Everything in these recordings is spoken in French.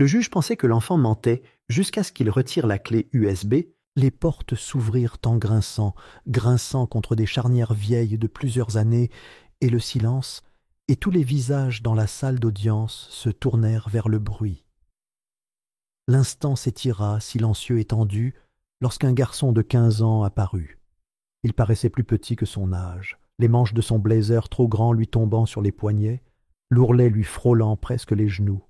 Le juge pensait que l'enfant mentait jusqu'à ce qu'il retire la clé USB. Les portes s'ouvrirent en grinçant, grinçant contre des charnières vieilles de plusieurs années, et le silence, et tous les visages dans la salle d'audience se tournèrent vers le bruit. L'instant s'étira, silencieux et tendu, lorsqu'un garçon de 15 ans apparut. Il paraissait plus petit que son âge, les manches de son blazer trop grand lui tombant sur les poignets, l'ourlet lui frôlant presque les genoux.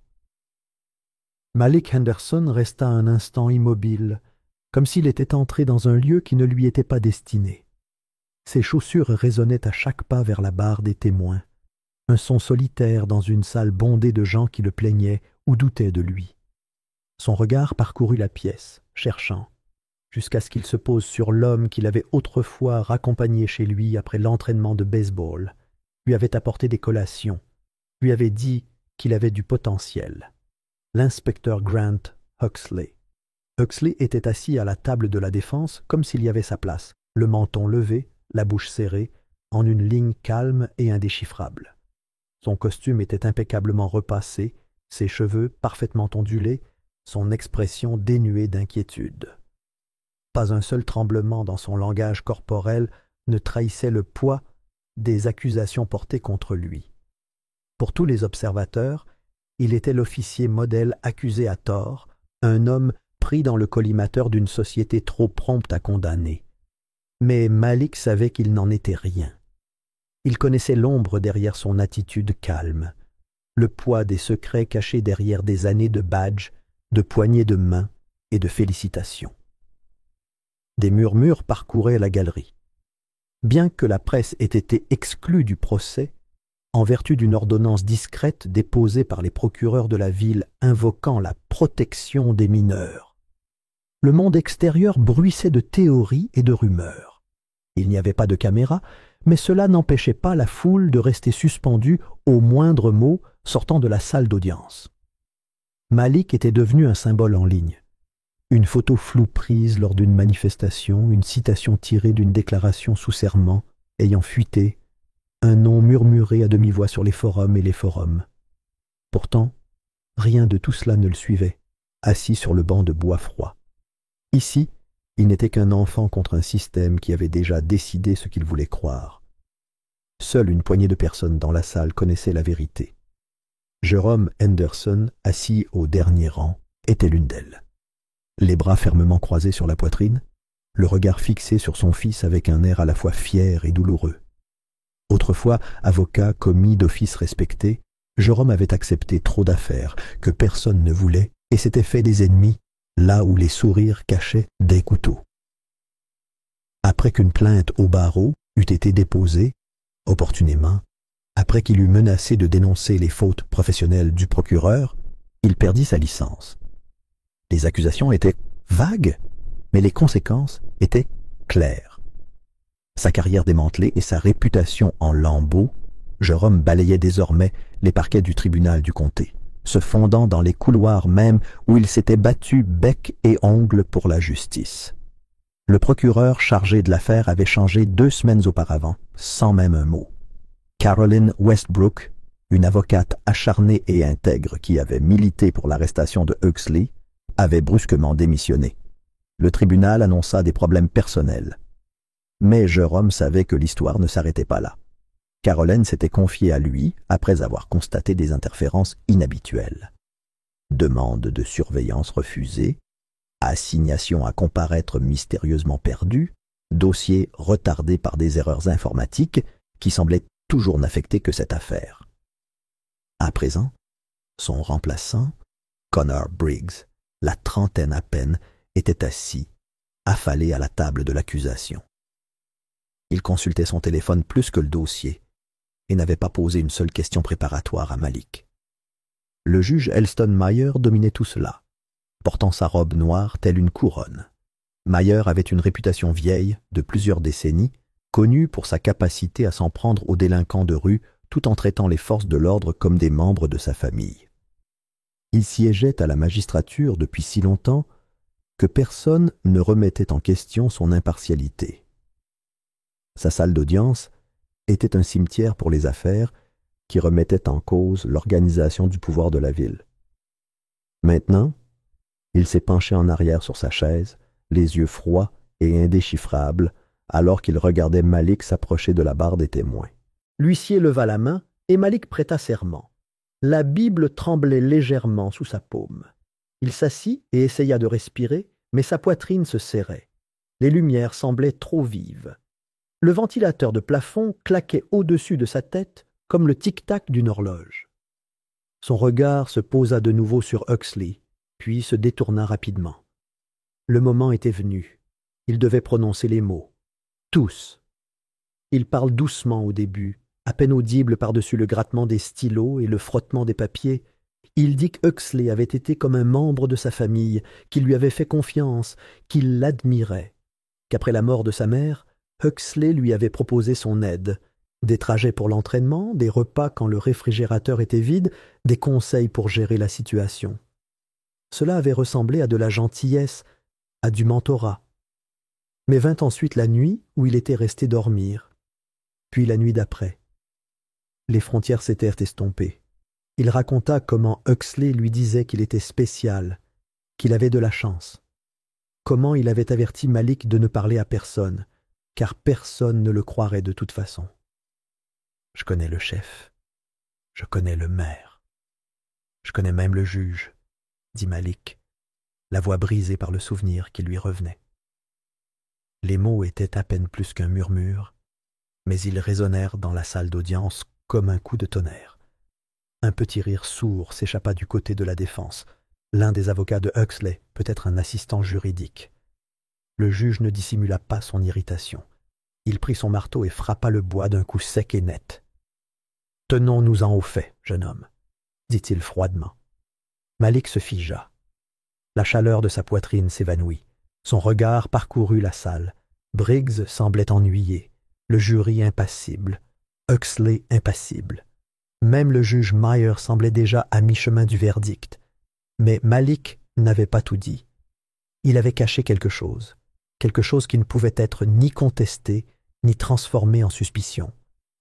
Malik Henderson resta un instant immobile, comme s'il était entré dans un lieu qui ne lui était pas destiné. Ses chaussures résonnaient à chaque pas vers la barre des témoins, un son solitaire dans une salle bondée de gens qui le plaignaient ou doutaient de lui. Son regard parcourut la pièce, cherchant, jusqu'à ce qu'il se pose sur l'homme qu'il avait autrefois raccompagné chez lui après l'entraînement de baseball, lui avait apporté des collations, lui avait dit qu'il avait du potentiel. L'inspecteur Grant Huxley. Huxley était assis à la table de la défense comme s'il y avait sa place, le menton levé, la bouche serrée, en une ligne calme et indéchiffrable. Son costume était impeccablement repassé, ses cheveux parfaitement ondulés, son expression dénuée d'inquiétude. Pas un seul tremblement dans son langage corporel ne trahissait le poids des accusations portées contre lui. Pour tous les observateurs, il était l'officier modèle accusé à tort, un homme pris dans le collimateur d'une société trop prompte à condamner. Mais Malik savait qu'il n'en était rien. Il connaissait l'ombre derrière son attitude calme, le poids des secrets cachés derrière des années de badges, de poignées de main et de félicitations. Des murmures parcouraient la galerie. Bien que la presse ait été exclue du procès, en vertu d'une ordonnance discrète déposée par les procureurs de la ville invoquant la protection des mineurs, le monde extérieur bruissait de théories et de rumeurs. Il n'y avait pas de caméra, mais cela n'empêchait pas la foule de rester suspendue au moindre mot sortant de la salle d'audience. Malik était devenu un symbole en ligne. Une photo floue prise lors d'une manifestation, une citation tirée d'une déclaration sous serment, ayant fuité, un nom murmuré à demi-voix sur les forums et les forums. Pourtant, rien de tout cela ne le suivait, assis sur le banc de bois froid. Ici, il n'était qu'un enfant contre un système qui avait déjà décidé ce qu'il voulait croire. Seule une poignée de personnes dans la salle connaissaient la vérité. Jerome Henderson, assis au dernier rang, était l'une d'elles. Les bras fermement croisés sur la poitrine, le regard fixé sur son fils avec un air à la fois fier et douloureux. Autrefois avocat, commis d'office respecté, Jerome avait accepté trop d'affaires que personne ne voulait et s'était fait des ennemis là où les sourires cachaient des couteaux. Après qu'une plainte au barreau eût été déposée, opportunément, après qu'il eut menacé de dénoncer les fautes professionnelles du procureur, il perdit sa licence. Les accusations étaient vagues, mais les conséquences étaient claires. Sa carrière démantelée et sa réputation en lambeaux, Jerome balayait désormais les parquets du tribunal du comté, se fondant dans les couloirs même où il s'était battu bec et ongles pour la justice. Le procureur chargé de l'affaire avait changé 2 semaines auparavant, sans même un mot. Caroline Westbrook, une avocate acharnée et intègre qui avait milité pour l'arrestation de Huxley, avait brusquement démissionné. Le tribunal annonça des problèmes personnels. Mais Jerome savait que l'histoire ne s'arrêtait pas là. Caroline s'était confiée à lui après avoir constaté des interférences inhabituelles. Demande de surveillance refusée, assignation à comparaître mystérieusement perdue, dossier retardé par des erreurs informatiques qui semblaient toujours n'affecter que cette affaire. À présent, son remplaçant, Connor Briggs, la trentaine à peine, était assis, affalé à la table de l'accusation. Il consultait son téléphone plus que le dossier et n'avait pas posé une seule question préparatoire à Malik. Le juge Elston Mayer dominait tout cela, portant sa robe noire telle une couronne. Mayer avait une réputation vieille, de plusieurs décennies, connue pour sa capacité à s'en prendre aux délinquants de rue tout en traitant les forces de l'ordre comme des membres de sa famille. Il siégeait à la magistrature depuis si longtemps que personne ne remettait en question son impartialité. Sa salle d'audience était un cimetière pour les affaires qui remettait en cause l'organisation du pouvoir de la ville. Maintenant, il s'est penché en arrière sur sa chaise, les yeux froids et indéchiffrables, alors qu'il regardait Malik s'approcher de la barre des témoins. L'huissier leva la main et Malik prêta serment. La Bible tremblait légèrement sous sa paume. Il s'assit et essaya de respirer, mais sa poitrine se serrait. Les lumières semblaient trop vives. Le ventilateur de plafond claquait au-dessus de sa tête comme le tic-tac d'une horloge. Son regard se posa de nouveau sur Huxley, puis se détourna rapidement. Le moment était venu. Il devait prononcer les mots. Tous. Il parle doucement au début, à peine audible par-dessus le grattement des stylos et le frottement des papiers. Il dit que Huxley avait été comme un membre de sa famille, qu'il lui avait fait confiance, qu'il l'admirait, qu'après la mort de sa mère, Huxley lui avait proposé son aide, des trajets pour l'entraînement, des repas quand le réfrigérateur était vide, des conseils pour gérer la situation. Cela avait ressemblé à de la gentillesse, à du mentorat. Mais vint ensuite la nuit où il était resté dormir, puis la nuit d'après. Les frontières s'étaient estompées. Il raconta comment Huxley lui disait qu'il était spécial, qu'il avait de la chance, comment il avait averti Malik de ne parler à personne, car personne ne le croirait de toute façon. « Je connais le chef, je connais le maire, je connais même le juge, » dit Malik, la voix brisée par le souvenir qui lui revenait. Les mots étaient à peine plus qu'un murmure, mais ils résonnèrent dans la salle d'audience comme un coup de tonnerre. Un petit rire sourd s'échappa du côté de la défense. L'un des avocats de Huxley, peut-être un assistant juridique. Le juge ne dissimula pas son irritation. Il prit son marteau et frappa le bois d'un coup sec et net. « Tenons-nous-en au fait, jeune homme, » dit-il froidement. Malik se figea. La chaleur de sa poitrine s'évanouit. Son regard parcourut la salle. Briggs semblait ennuyé, le jury impassible, Huxley impassible. Même le juge Meyer semblait déjà à mi-chemin du verdict. Mais Malik n'avait pas tout dit. Il avait caché quelque chose qui ne pouvait être ni contesté, ni transformé en suspicion,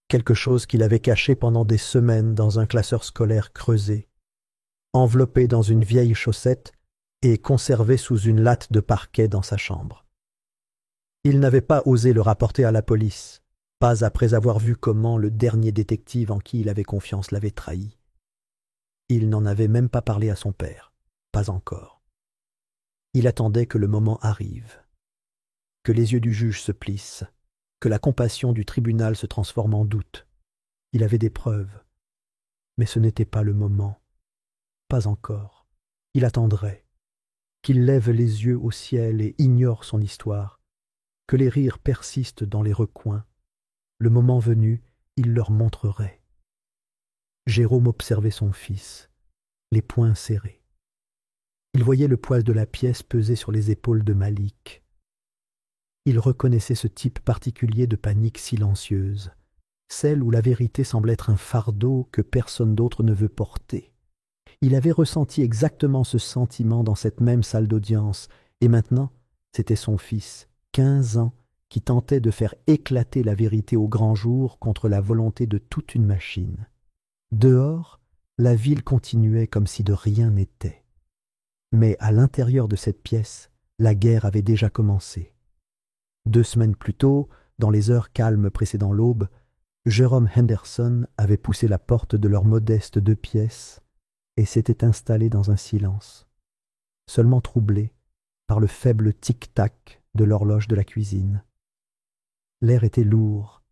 quelque chose qu'il avait caché pendant des semaines dans un classeur scolaire creusé, enveloppé dans une vieille chaussette et conservé sous une latte de parquet dans sa chambre. Il n'avait pas osé le rapporter à la police, pas après avoir vu comment le dernier détective en qui il avait confiance l'avait trahi. Il n'en avait même pas parlé à son père, pas encore. Il attendait que le moment arrive, que les yeux du juge se plissent, que la compassion du tribunal se transforme en doute. Il avait des preuves, mais ce n'était pas le moment, pas encore. Il attendrait, qu'il lève les yeux au ciel et ignore son histoire, que les rires persistent dans les recoins. Le moment venu, il leur montrerait. Jérôme observait son fils, les poings serrés. Il voyait le poids de la pièce peser sur les épaules de Malik. Il reconnaissait ce type particulier de panique silencieuse, celle où la vérité semble être un fardeau que personne d'autre ne veut porter. Il avait ressenti exactement ce sentiment dans cette même salle d'audience, et maintenant, c'était son fils, 15 ans, qui tentait de faire éclater la vérité au grand jour contre la volonté de toute une machine. Dehors, la ville continuait comme si de rien n'était. Mais à l'intérieur de cette pièce, la guerre avait déjà commencé. 2 semaines plus tôt, dans les heures calmes précédant l'aube, Jérôme Henderson avait poussé la porte de leur modeste 2 pièces et s'était installé dans un silence, seulement troublé par le faible tic-tac de l'horloge de la cuisine. L'air était lourd,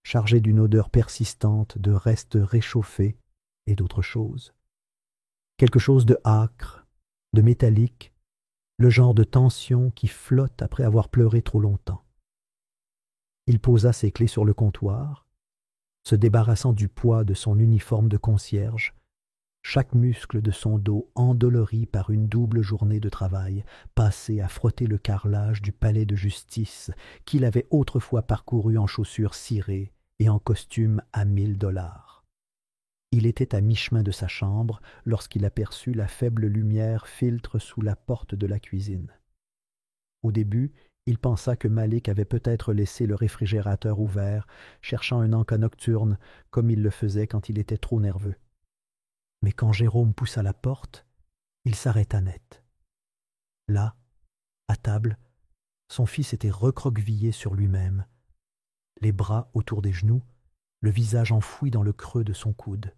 chargé d'une odeur persistante de restes réchauffés et d'autre chose. Quelque chose de âcre, de métallique, le genre de tension qui flotte après avoir pleuré trop longtemps. Il posa ses clés sur le comptoir, se débarrassant du poids de son uniforme de concierge, chaque muscle de son dos endolori par une double journée de travail, passée à frotter le carrelage du palais de justice qu'il avait autrefois parcouru en chaussures cirées et en costume à $1000. Il était à mi-chemin de sa chambre lorsqu'il aperçut la faible lumière filtre sous la porte de la cuisine. Au début, il pensa que Malik avait peut-être laissé le réfrigérateur ouvert, cherchant un encas nocturne comme il le faisait quand il était trop nerveux. Mais quand Jérôme poussa la porte, il s'arrêta net. Là, à table, son fils était recroquevillé sur lui-même, les bras autour des genoux, le visage enfoui dans le creux de son coude.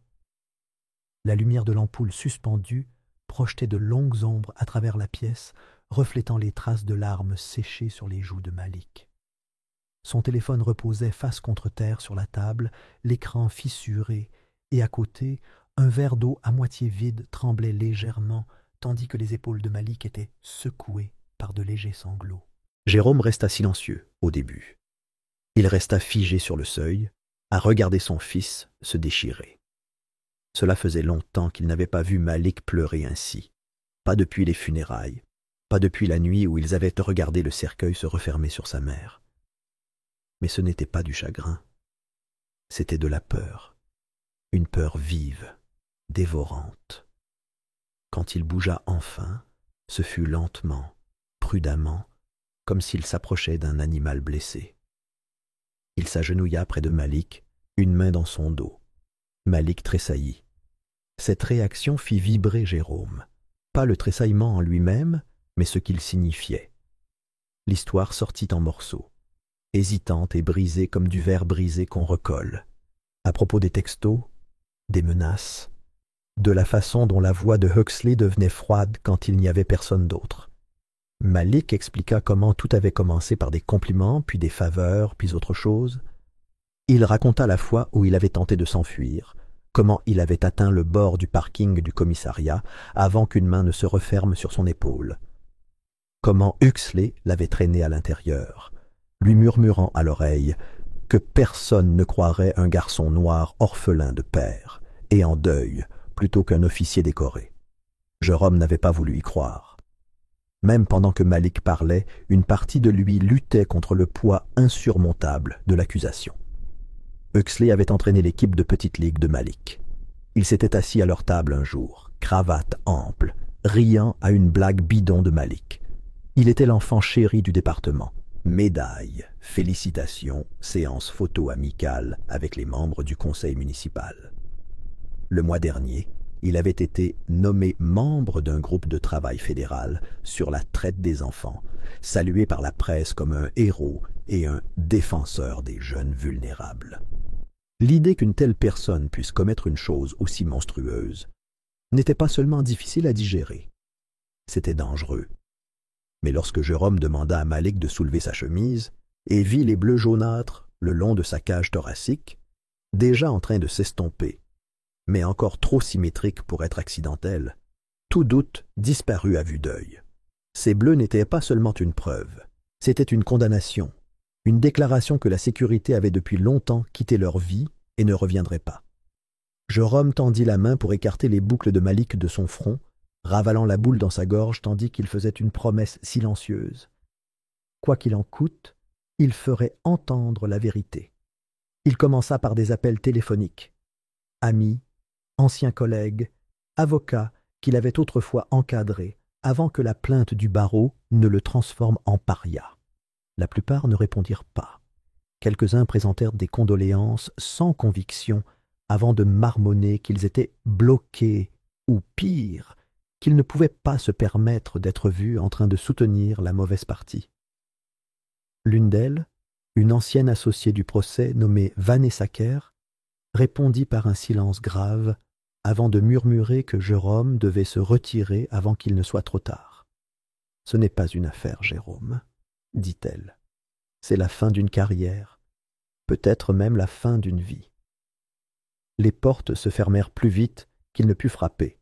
La lumière de l'ampoule suspendue projetait de longues ombres à travers la pièce, reflétant les traces de larmes séchées sur les joues de Malik. Son téléphone reposait face contre terre sur la table, l'écran fissuré, et à côté, un verre d'eau à moitié vide tremblait légèrement, tandis que les épaules de Malik étaient secouées par de légers sanglots. Jérôme resta silencieux au début. Il resta figé sur le seuil, à regarder son fils se déchirer. Cela faisait longtemps qu'il n'avait pas vu Malik pleurer ainsi, pas depuis les funérailles, pas depuis la nuit où ils avaient regardé le cercueil se refermer sur sa mère. Mais ce n'était pas du chagrin, c'était de la peur, une peur vive, dévorante. Quand il bougea enfin, ce fut lentement, prudemment, comme s'il s'approchait d'un animal blessé. Il s'agenouilla près de Malik, une main dans son dos. Malik tressaillit. Cette réaction fit vibrer Jérôme, pas le tressaillement en lui-même, mais ce qu'il signifiait. L'histoire sortit en morceaux, hésitante et brisée comme du verre brisé qu'on recolle. À propos des textos, des menaces, de la façon dont la voix de Huxley devenait froide quand il n'y avait personne d'autre. Malik expliqua comment tout avait commencé par des compliments, puis des faveurs, puis autre chose. Il raconta la fois où il avait tenté de s'enfuir, comment il avait atteint le bord du parking du commissariat avant qu'une main ne se referme sur son épaule, comment Huxley l'avait traîné à l'intérieur, lui murmurant à l'oreille que personne ne croirait un garçon noir orphelin de père et en deuil plutôt qu'un officier décoré. Jérôme n'avait pas voulu y croire. Même pendant que Malik parlait, une partie de lui luttait contre le poids insurmontable de l'accusation. Huxley avait entraîné l'équipe de petite ligue de Malik. Il s'était assis à leur table un jour, cravate ample, riant à une blague bidon de Malik. Il était l'enfant chéri du département. Médailles, félicitations, séances photo amicales avec les membres du conseil municipal. Le mois dernier, il avait été nommé membre d'un groupe de travail fédéral sur la traite des enfants, salué par la presse comme un héros et un défenseur des jeunes vulnérables. L'idée qu'une telle personne puisse commettre une chose aussi monstrueuse n'était pas seulement difficile à digérer, c'était dangereux. Mais lorsque Jérôme demanda à Malik de soulever sa chemise et vit les bleus jaunâtres le long de sa cage thoracique, déjà en train de s'estomper, mais encore trop symétrique pour être accidentel, tout doute disparut à vue d'œil. Ces bleus n'étaient pas seulement une preuve, c'était une condamnation, une déclaration que la sécurité avait depuis longtemps quitté leur vie et ne reviendrait pas. Jérôme tendit la main pour écarter les boucles de Malik de son front, ravalant la boule dans sa gorge tandis qu'il faisait une promesse silencieuse. Quoi qu'il en coûte, il ferait entendre la vérité. Il commença par des appels téléphoniques. Amis, anciens collègues, avocats qu'il avait autrefois encadrés avant que la plainte du barreau ne le transforme en paria. La plupart ne répondirent pas. Quelques-uns présentèrent des condoléances sans conviction avant de marmonner qu'ils étaient bloqués ou pire, qu'ils ne pouvaient pas se permettre d'être vus en train de soutenir la mauvaise partie. L'une d'elles, une ancienne associée du procès nommée Vanessa Kerr, répondit par un silence grave avant de murmurer que Jérôme devait se retirer avant qu'il ne soit trop tard. « Ce n'est pas une affaire, Jérôme, » dit-elle. « C'est la fin d'une carrière, peut-être même la fin d'une vie. » Les portes se fermèrent plus vite qu'il ne put frapper.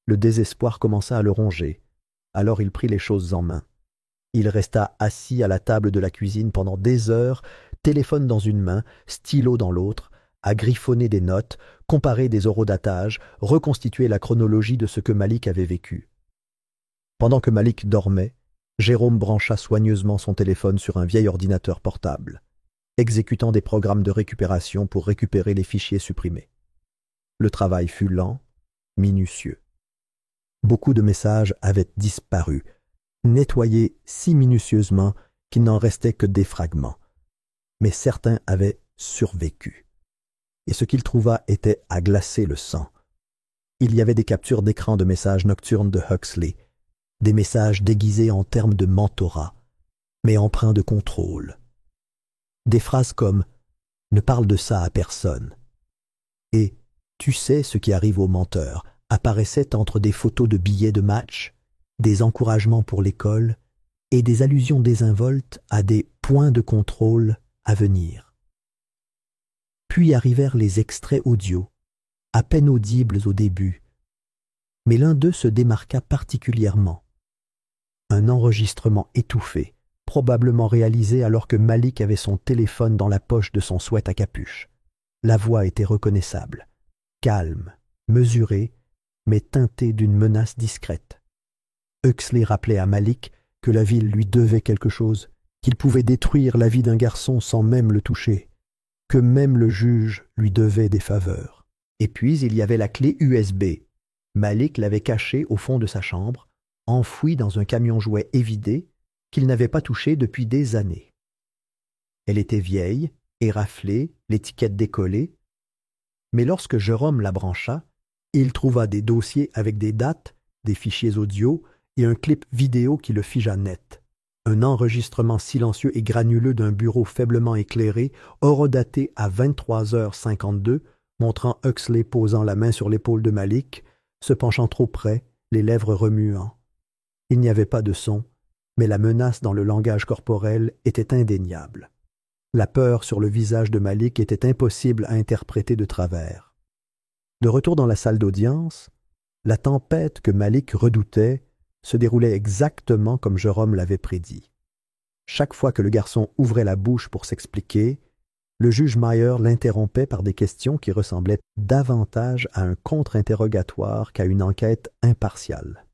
Le désespoir commença à le ronger, alors il prit les choses en main. Il resta assis à la table de la cuisine pendant des heures, téléphone dans une main, stylo dans l'autre, à griffonner des notes, comparer des horodatages, reconstituer la chronologie de ce que Malik avait vécu. Pendant que Malik dormait, Jérôme brancha soigneusement son téléphone sur un vieil ordinateur portable, exécutant des programmes de récupération pour récupérer les fichiers supprimés. Le travail fut lent, minutieux. Beaucoup de messages avaient disparu, nettoyés si minutieusement qu'il n'en restait que des fragments. Mais certains avaient survécu. Et ce qu'il trouva était à glacer le sang. Il y avait des captures d'écran de messages nocturnes de Huxley, des messages déguisés en termes de mentorat, mais empreints de contrôle. Des phrases comme « Ne parle de ça à personne » et « Tu sais ce qui arrive aux menteurs » apparaissaient entre des photos de billets de match, des encouragements pour l'école et des allusions désinvoltes à des points de contrôle à venir. Puis arrivèrent les extraits audio, à peine audibles au début, mais l'un d'eux se démarqua particulièrement. Un enregistrement étouffé, probablement réalisé alors que Malik avait son téléphone dans la poche de son sweat à capuche. La voix était reconnaissable, calme, mesurée, mais teintée d'une menace discrète. Huxley rappelait à Malik que la ville lui devait quelque chose, qu'il pouvait détruire la vie d'un garçon sans même le toucher, que même le juge lui devait des faveurs. Et puis il y avait la clé USB. Malik l'avait cachée au fond de sa chambre, enfouie dans un camion jouet évidé qu'il n'avait pas touché depuis des années. Elle était vieille, éraflée, l'étiquette décollée, mais lorsque Jérôme la brancha, il trouva des dossiers avec des dates, des fichiers audio et un clip vidéo qui le figea net. Un enregistrement silencieux et granuleux d'un bureau faiblement éclairé, horodaté à 23h52, montrant Huxley posant la main sur l'épaule de Malik, se penchant trop près, les lèvres remuant. Il n'y avait pas de son, mais la menace dans le langage corporel était indéniable. La peur sur le visage de Malik était impossible à interpréter de travers. De retour dans la salle d'audience, la tempête que Malik redoutait se déroulait exactement comme Jérôme l'avait prédit. Chaque fois que le garçon ouvrait la bouche pour s'expliquer, le juge Meyer l'interrompait par des questions qui ressemblaient davantage à un contre-interrogatoire qu'à une enquête impartiale.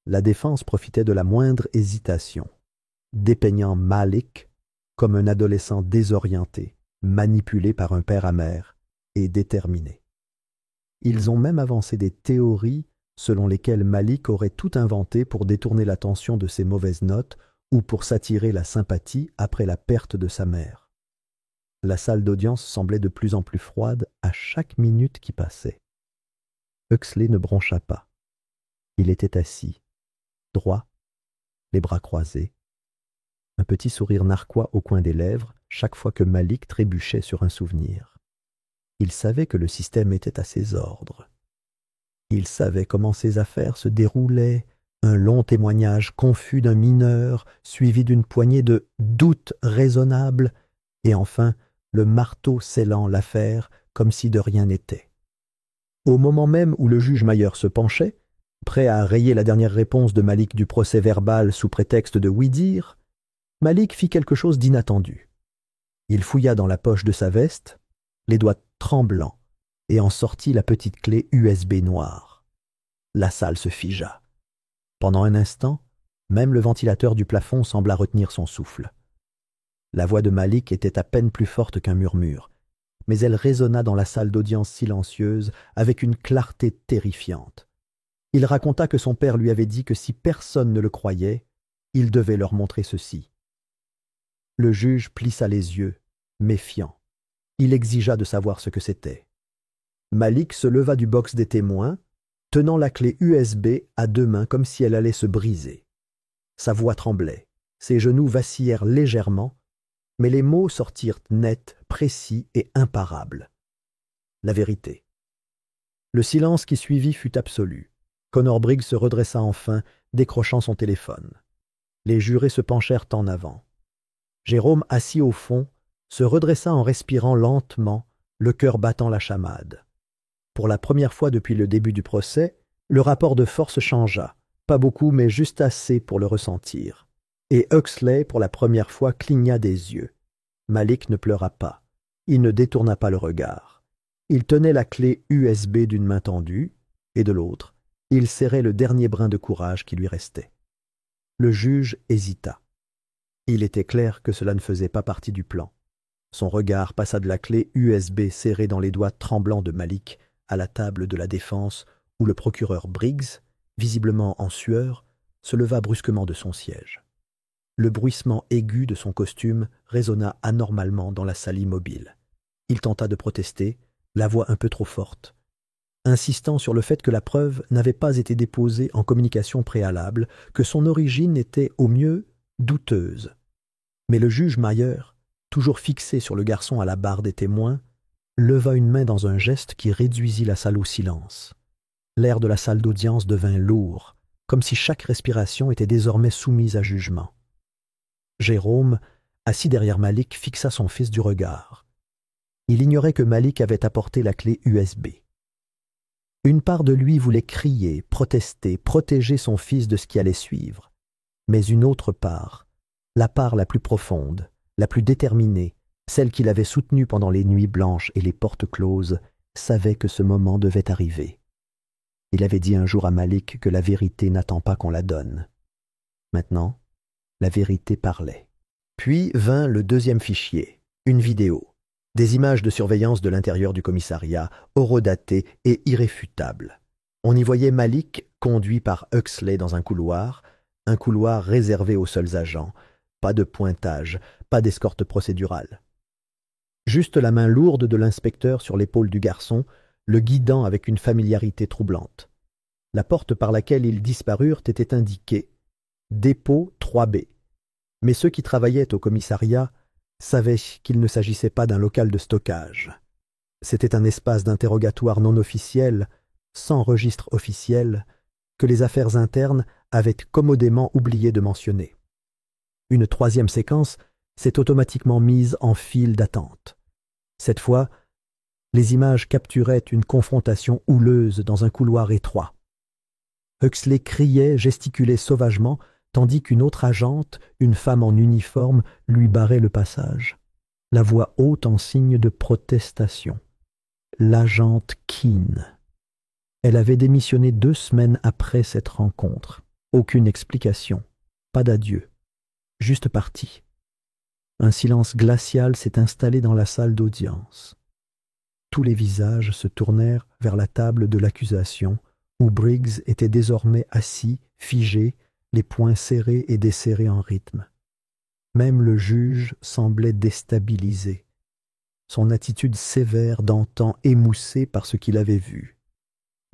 La défense profitait de la moindre hésitation, dépeignant Malik comme un adolescent désorienté, manipulé par un père amer et déterminé. Ils ont même avancé des théories selon lesquelles Malik aurait tout inventé pour détourner l'attention de ses mauvaises notes ou pour s'attirer la sympathie après la perte de sa mère. La salle d'audience semblait de plus en plus froide à chaque minute qui passait. Huxley ne broncha pas. Il était assis, droit, les bras croisés, un petit sourire narquois au coin des lèvres chaque fois que Malik trébuchait sur un souvenir. Il savait que le système était à ses ordres. Il savait comment ses affaires se déroulaient, un long témoignage confus d'un mineur, suivi d'une poignée de doutes raisonnables, et enfin le marteau scellant l'affaire comme si de rien n'était. Au moment même où le juge Meyer se penchait, prêt à rayer la dernière réponse de Malik du procès verbal sous prétexte de oui-dire, Malik fit quelque chose d'inattendu. Il fouilla dans la poche de sa veste, les doigts tremblants, et en sortit la petite clé USB noire. La salle se figea. Pendant un instant, même le ventilateur du plafond sembla retenir son souffle. La voix de Malik était à peine plus forte qu'un murmure, mais elle résonna dans la salle d'audience silencieuse avec une clarté terrifiante. Il raconta que son père lui avait dit que si personne ne le croyait, il devait leur montrer ceci. Le juge plissa les yeux, méfiant. Il exigea de savoir ce que c'était. Malik se leva du box des témoins, tenant la clé USB à deux mains comme si elle allait se briser. Sa voix tremblait, ses genoux vacillèrent légèrement, mais les mots sortirent nets, précis et imparables. La vérité. Le silence qui suivit fut absolu. Connor Briggs se redressa enfin, décrochant son téléphone. Les jurés se penchèrent en avant. Jérôme, assis au fond, se redressa en respirant lentement, le cœur battant la chamade. Pour la première fois depuis le début du procès, le rapport de force changea, pas beaucoup mais juste assez pour le ressentir. Et Huxley, pour la première fois, cligna des yeux. Malik ne pleura pas. Il ne détourna pas le regard. Il tenait la clé USB d'une main tendue, et de l'autre, il serrait le dernier brin de courage qui lui restait. Le juge hésita. Il était clair que cela ne faisait pas partie du plan. Son regard passa de la clé USB serrée dans les doigts tremblants de Malik à la table de la défense où le procureur Briggs, visiblement en sueur, se leva brusquement de son siège. Le bruissement aigu de son costume résonna anormalement dans la salle immobile. Il tenta de protester, la voix un peu trop forte. insistant sur le fait que la preuve n'avait pas été déposée en communication préalable, que son origine était au mieux douteuse. Mais le juge Mayer, toujours fixé sur le garçon à la barre des témoins, leva une main dans un geste qui réduisit la salle au silence. L'air de la salle d'audience devint lourd, comme si chaque respiration était désormais soumise à jugement. Jérôme, assis derrière Malik, fixa son fils du regard. Il ignorait que Malik avait apporté la clé USB. Une part de lui voulait crier, protester, protéger son fils de ce qui allait suivre. Mais une autre part, la part la plus profonde, la plus déterminée, celle qu'il avait soutenue pendant les nuits blanches et les portes closes, savait que ce moment devait arriver. Il avait dit un jour à Malik que la vérité n'attend pas qu'on la donne. Maintenant, la vérité parlait. Puis vint le deuxième fichier, une vidéo. Des images de surveillance de l'intérieur du commissariat, horodatées et irréfutables. On y voyait Malik conduit par Huxley dans un couloir réservé aux seuls agents. Pas de pointage, pas d'escorte procédurale. Juste la main lourde de l'inspecteur sur l'épaule du garçon, le guidant avec une familiarité troublante. La porte par laquelle ils disparurent était indiquée « Dépôt 3B ». Mais ceux qui travaillaient au commissariat savaient qu'il ne s'agissait pas d'un local de stockage. C'était un espace d'interrogatoire non officiel, sans registre officiel, que les affaires internes avaient commodément oublié de mentionner. Une troisième séquence s'est automatiquement mise en file d'attente. Cette fois, les images capturaient une confrontation houleuse dans un couloir étroit. Huxley criait, gesticulait sauvagement, tandis qu'une autre agente, une femme en uniforme, lui barrait le passage, la voix haute en signe de protestation. L'agente Keane. Elle avait démissionné 2 semaines après cette rencontre. Aucune explication, pas d'adieu, juste partie. Un silence glacial s'est installé dans la salle d'audience. Tous les visages se tournèrent vers la table de l'accusation, où Briggs était désormais assis, figé, les poings serrés et desserrés en rythme. Même le juge semblait déstabilisé, son attitude sévère d'antan émoussée par ce qu'il avait vu.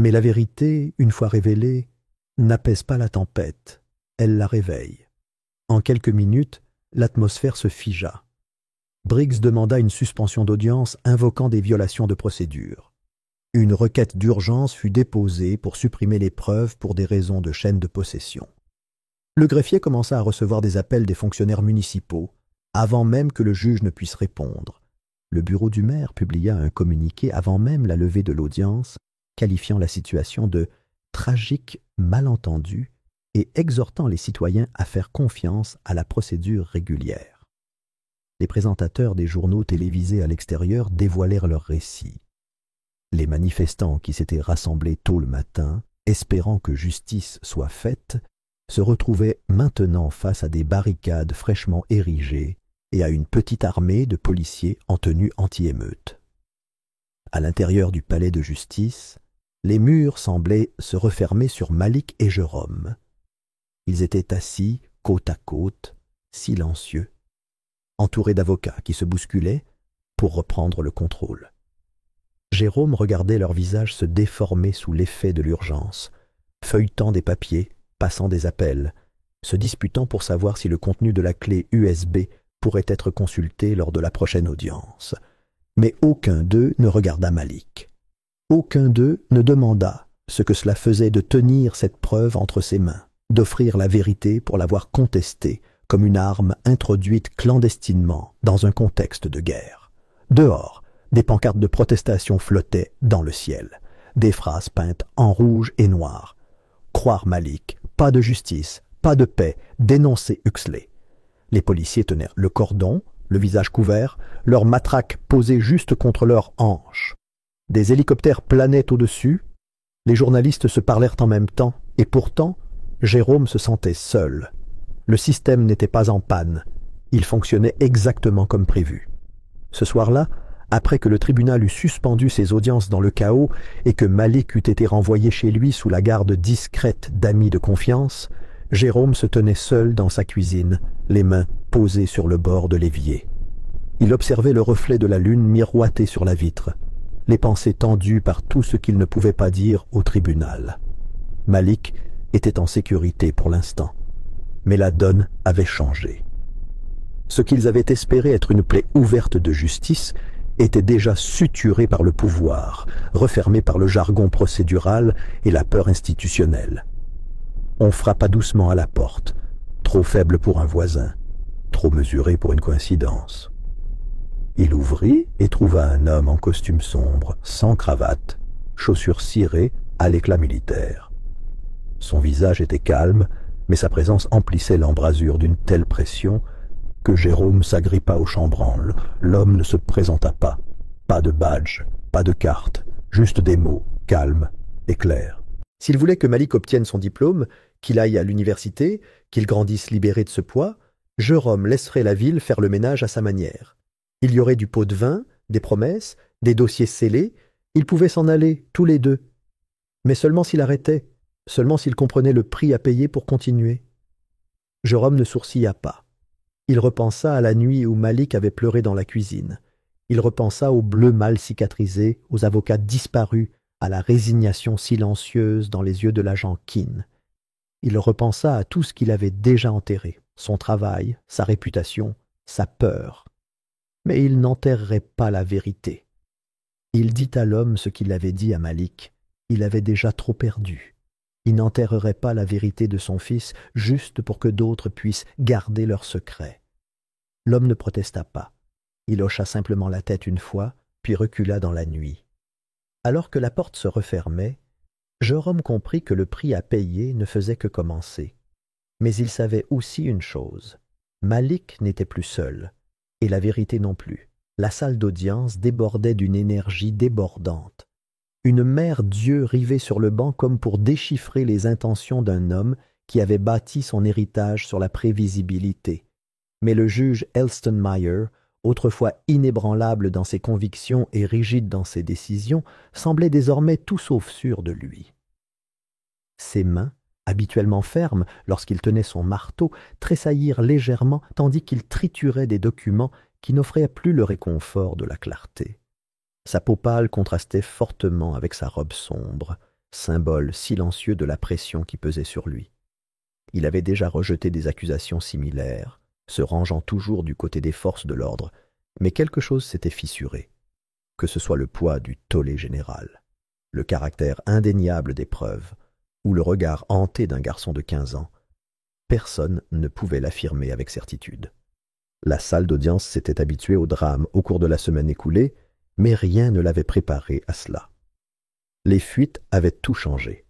Mais la vérité, une fois révélée, n'apaise pas la tempête, elle la réveille. En quelques minutes, l'atmosphère se figea. Briggs demanda une suspension d'audience invoquant des violations de procédure. Une requête d'urgence fut déposée pour supprimer les preuves pour des raisons de chaîne de possession. Le greffier commença à recevoir des appels des fonctionnaires municipaux, avant même que le juge ne puisse répondre. Le bureau du maire publia un communiqué avant même la levée de l'audience, qualifiant la situation de « tragique malentendu » et exhortant les citoyens à faire confiance à la procédure régulière. Les présentateurs des journaux télévisés à l'extérieur dévoilèrent leurs récits. Les manifestants qui s'étaient rassemblés tôt le matin, espérant que justice soit faite, se retrouvaient maintenant face à des barricades fraîchement érigées et à une petite armée de policiers en tenue anti-émeute. À l'intérieur du palais de justice, les murs semblaient se refermer sur Malik et Jérôme. Ils étaient assis, côte à côte, silencieux, entourés d'avocats qui se bousculaient pour reprendre le contrôle. Jérôme regardait leurs visages se déformer sous l'effet de l'urgence, feuilletant des papiers, passant des appels, se disputant pour savoir si le contenu de la clé USB pourrait être consulté lors de la prochaine audience. Mais aucun d'eux ne regarda Malik. Aucun d'eux ne demanda ce que cela faisait de tenir cette preuve entre ses mains, d'offrir la vérité pour l'avoir contestée comme une arme introduite clandestinement dans un contexte de guerre. Dehors, des pancartes de protestation flottaient dans le ciel, des phrases peintes en rouge et noir. Croire Malik, pas de justice, pas de paix, dénoncer Huxley. Les policiers tenaient le cordon, le visage couvert, leurs matraques posées juste contre leurs hanches. Des hélicoptères planaient au-dessus, les journalistes se parlèrent en même temps, et pourtant, Jérôme se sentait seul. Le système n'était pas en panne, il fonctionnait exactement comme prévu. Ce soir-là, après que le tribunal eut suspendu ses audiences dans le chaos et que Malik eût été renvoyé chez lui sous la garde discrète d'amis de confiance, Jérôme se tenait seul dans sa cuisine, les mains posées sur le bord de l'évier. Il observait le reflet de la lune miroiter sur la vitre. les pensées tendues par tout ce qu'il ne pouvait pas dire au tribunal. Malik était en sécurité pour l'instant, mais la donne avait changé. Ce qu'ils avaient espéré être une plaie ouverte de justice était déjà suturé par le pouvoir, refermé par le jargon procédural et la peur institutionnelle. On frappa doucement à la porte, trop faible pour un voisin, trop mesuré pour une coïncidence. Il ouvrit et trouva un homme en costume sombre, sans cravate, chaussures cirées à l'éclat militaire. Son visage était calme, mais sa présence emplissait l'embrasure d'une telle pression que Jérôme s'agrippa au chambranle. L'homme ne se présenta pas. Pas de badge, pas de carte, juste des mots, calmes et clairs. S'il voulait que Malik obtienne son diplôme, qu'il aille à l'université, qu'il grandisse libéré de ce poids, Jérôme laisserait la ville faire le ménage à sa manière. Il y aurait du pot de vin, des promesses, des dossiers scellés. Ils pouvaient s'en aller, tous les deux. Mais seulement s'il arrêtait, seulement s'il comprenait le prix à payer pour continuer. Jérôme ne sourcilla pas. Il repensa à la nuit où Malik avait pleuré dans la cuisine. Il repensa aux bleus mal cicatrisés, aux avocats disparus, à la résignation silencieuse dans les yeux de l'agent Keane. Il repensa à tout ce qu'il avait déjà enterré, son travail, sa réputation, sa peur. Mais il n'enterrerait pas la vérité. Il dit à l'homme ce qu'il avait dit à Malik. Il avait déjà trop perdu. Il n'enterrerait pas la vérité de son fils juste pour que d'autres puissent garder leur secret. L'homme ne protesta pas. Il hocha simplement la tête une fois, puis recula dans la nuit. Alors que la porte se refermait, Jérôme comprit que le prix à payer ne faisait que commencer. Mais il savait aussi une chose. Malik n'était plus seul, et la vérité non plus. La salle d'audience débordait d'une énergie débordante. Une mère Dieu rivée sur le banc comme pour déchiffrer les intentions d'un homme qui avait bâti son héritage sur la prévisibilité. Mais le juge Elstone-Meyer, autrefois inébranlable dans ses convictions et rigide dans ses décisions, semblait désormais tout sauf sûr de lui. Ses mains, habituellement fermes lorsqu'il tenait son marteau, tressaillirent légèrement tandis qu'il triturait des documents qui n'offraient plus le réconfort de la clarté. Sa peau pâle contrastait fortement avec sa robe sombre, symbole silencieux de la pression qui pesait sur lui. Il avait déjà rejeté des accusations similaires, se rangeant toujours du côté des forces de l'ordre, mais quelque chose s'était fissuré, que ce soit le poids du tollé général, le caractère indéniable des preuves, ou le regard hanté d'un garçon de 15 ans. Personne ne pouvait l'affirmer avec certitude. La salle d'audience s'était habituée au drame au cours de la semaine écoulée, mais rien ne l'avait préparé à cela. Les fuites avaient tout changé.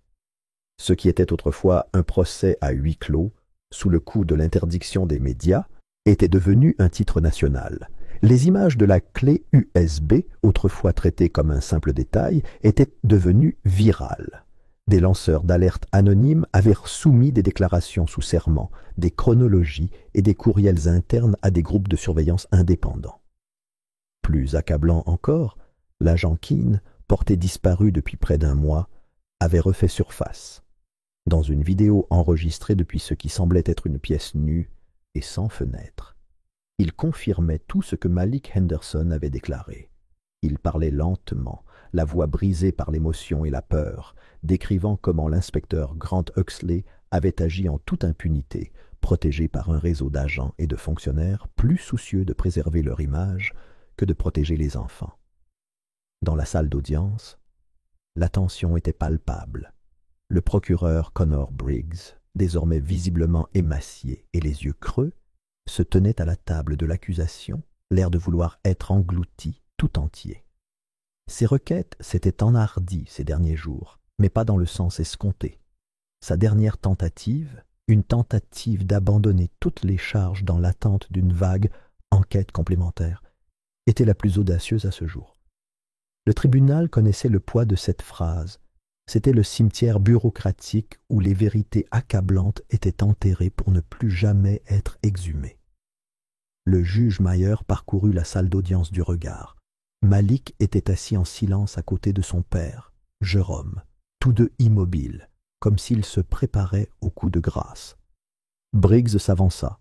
Ce qui était autrefois un procès à huis clos, sous le coup de l'interdiction des médias, était devenu un titre national. Les images de la clé USB, autrefois traitées comme un simple détail, étaient devenues virales. Des lanceurs d'alerte anonymes avaient soumis des déclarations sous serment, des chronologies et des courriels internes à des groupes de surveillance indépendants. Plus accablant encore, l'agent Keane, porté disparu depuis près d'un mois, avait refait surface. Dans une vidéo enregistrée depuis ce qui semblait être une pièce nue et sans fenêtre, il confirmait tout ce que Malik Henderson avait déclaré. Il parlait lentement, la voix brisée par l'émotion et la peur, décrivant comment l'inspecteur Grant Huxley avait agi en toute impunité, protégé par un réseau d'agents et de fonctionnaires plus soucieux de préserver leur image que de protéger les enfants. Dans la salle d'audience, la tension était palpable. Le procureur Connor Briggs, désormais visiblement émacié et les yeux creux, se tenait à la table de l'accusation, l'air de vouloir être englouti tout entier. Ses requêtes s'étaient enhardies ces derniers jours, mais pas dans le sens escompté. Sa dernière tentative, une tentative d'abandonner toutes les charges dans l'attente d'une vague enquête complémentaire, était la plus audacieuse à ce jour. Le tribunal connaissait le poids de cette phrase. C'était le cimetière bureaucratique où les vérités accablantes étaient enterrées pour ne plus jamais être exhumées. Le juge Meyer parcourut la salle d'audience du regard. Malik était assis en silence à côté de son père, Jérôme, tous deux immobiles, comme s'ils se préparaient au coup de grâce. Briggs s'avança,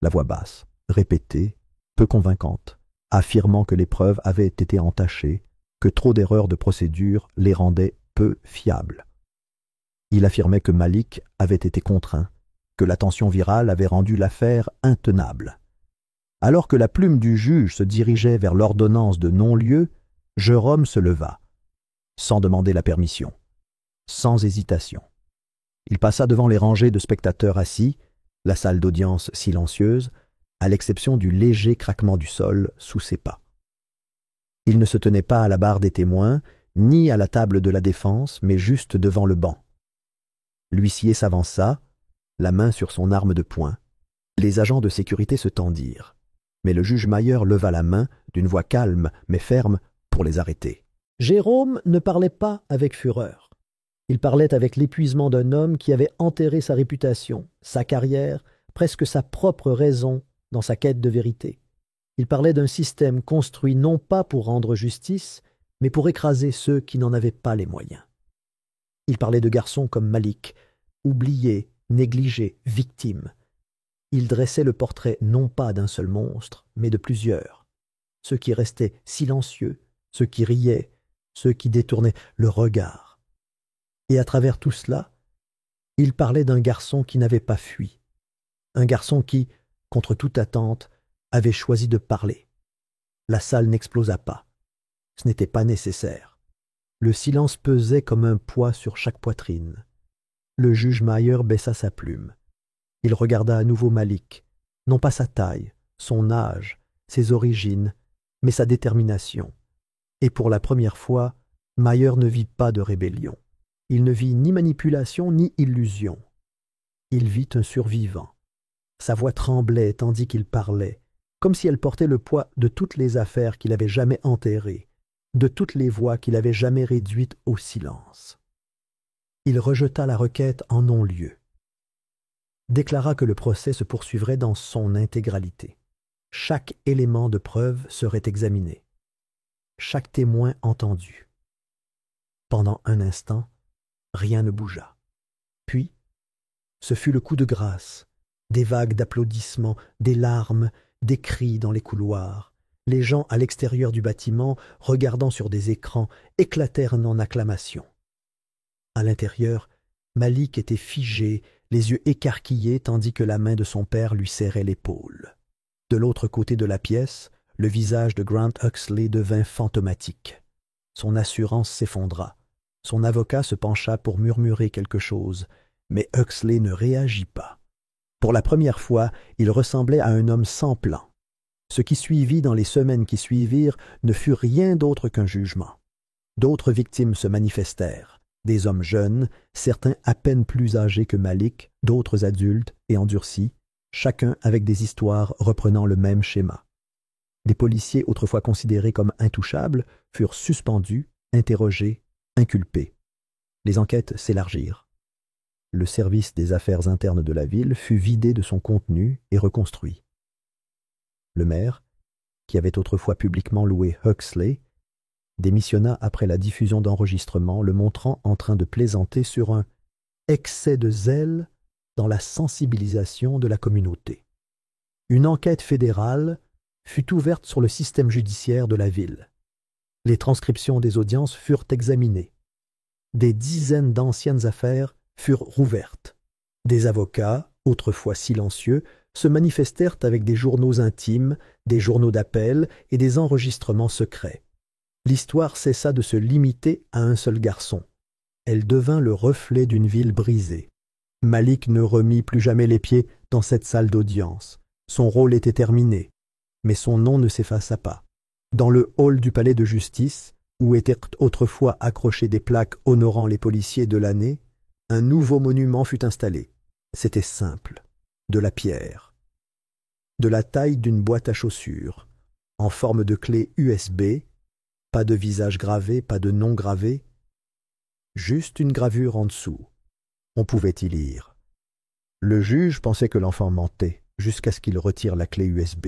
la voix basse, répétée, peu convaincante, affirmant que les preuves avaient été entachées, que trop d'erreurs de procédure les rendaient peu fiables. Il affirmait que Malik avait été contraint, que la tension virale avait rendu l'affaire intenable. Alors que la plume du juge se dirigeait vers l'ordonnance de non-lieu, Jérôme se leva, sans demander la permission, sans hésitation. Il passa devant les rangées de spectateurs assis, la salle d'audience silencieuse, à l'exception du léger craquement du sol sous ses pas. Il ne se tenait pas à la barre des témoins, ni à la table de la défense, mais juste devant le banc. L'huissier s'avança, la main sur son arme de poing. Les agents de sécurité se tendirent, mais le juge Mayer leva la main, d'une voix calme mais ferme, pour les arrêter. Jérôme ne parlait pas avec fureur. Il parlait avec l'épuisement d'un homme qui avait enterré sa réputation, sa carrière, presque sa propre raison dans sa quête de vérité. Il parlait d'un système construit non pas pour rendre justice, mais pour écraser ceux qui n'en avaient pas les moyens. Il parlait de garçons comme Malik, oubliés, négligés, victimes. Il dressait le portrait non pas d'un seul monstre, mais de plusieurs. Ceux qui restaient silencieux, ceux qui riaient, ceux qui détournaient le regard. Et à travers tout cela, il parlait d'un garçon qui n'avait pas fui, un garçon qui, contre toute attente, avait choisi de parler. La salle n'explosa pas. Ce n'était pas nécessaire. Le silence pesait comme un poids sur chaque poitrine. Le juge Mayer baissa sa plume. Il regarda à nouveau Malik, non pas sa taille, son âge, ses origines, mais sa détermination. Et pour la première fois, Mayer ne vit pas de rébellion. Il ne vit ni manipulation ni illusion. Il vit un survivant. Sa voix tremblait tandis qu'il parlait, comme si elle portait le poids de toutes les affaires qu'il avait jamais enterrées, de toutes les voix qu'il avait jamais réduites au silence. Il rejeta la requête en non-lieu, déclara que le procès se poursuivrait dans son intégralité. Chaque élément de preuve serait examiné, chaque témoin entendu. Pendant un instant, rien ne bougea. Puis, ce fut le coup de grâce, des vagues d'applaudissements, des larmes, des cris dans les couloirs. Les gens à l'extérieur du bâtiment, regardant sur des écrans, éclatèrent en acclamations. À l'intérieur, Malik était figé, les yeux écarquillés tandis que la main de son père lui serrait l'épaule. De l'autre côté de la pièce, le visage de Grant Huxley devint fantomatique. Son assurance s'effondra. Son avocat se pencha pour murmurer quelque chose, mais Huxley ne réagit pas. Pour la première fois, il ressemblait à un homme sans plan. Ce qui suivit dans les semaines qui suivirent ne fut rien d'autre qu'un jugement. D'autres victimes se manifestèrent, des hommes jeunes, certains à peine plus âgés que Malik, d'autres adultes et endurcis, chacun avec des histoires reprenant le même schéma. Des policiers autrefois considérés comme intouchables furent suspendus, interrogés, inculpés. Les enquêtes s'élargirent. Le service des affaires internes de la ville fut vidé de son contenu et reconstruit. Le maire, qui avait autrefois publiquement loué Huxley, démissionna après la diffusion d'enregistrements le montrant en train de plaisanter sur un excès de zèle dans la sensibilisation de la communauté. Une enquête fédérale fut ouverte sur le système judiciaire de la ville. Les transcriptions des audiences furent examinées. Des dizaines d'anciennes affaires furent rouvertes. Des avocats, autrefois silencieux, se manifestèrent avec des journaux intimes, des journaux d'appel et des enregistrements secrets. L'histoire cessa de se limiter à un seul garçon. Elle devint le reflet d'une ville brisée. Malik ne remit plus jamais les pieds dans cette salle d'audience. Son rôle était terminé, mais son nom ne s'effaça pas. Dans le hall du palais de justice, où étaient autrefois accrochées des plaques honorant les policiers de l'année, un nouveau monument fut installé. C'était simple, de la pierre, de la taille d'une boîte à chaussures, en forme de clé USB, pas de visage gravé, pas de nom gravé, juste une gravure en dessous. On pouvait y lire. Le juge pensait que l'enfant mentait, jusqu'à ce qu'il retire la clé USB.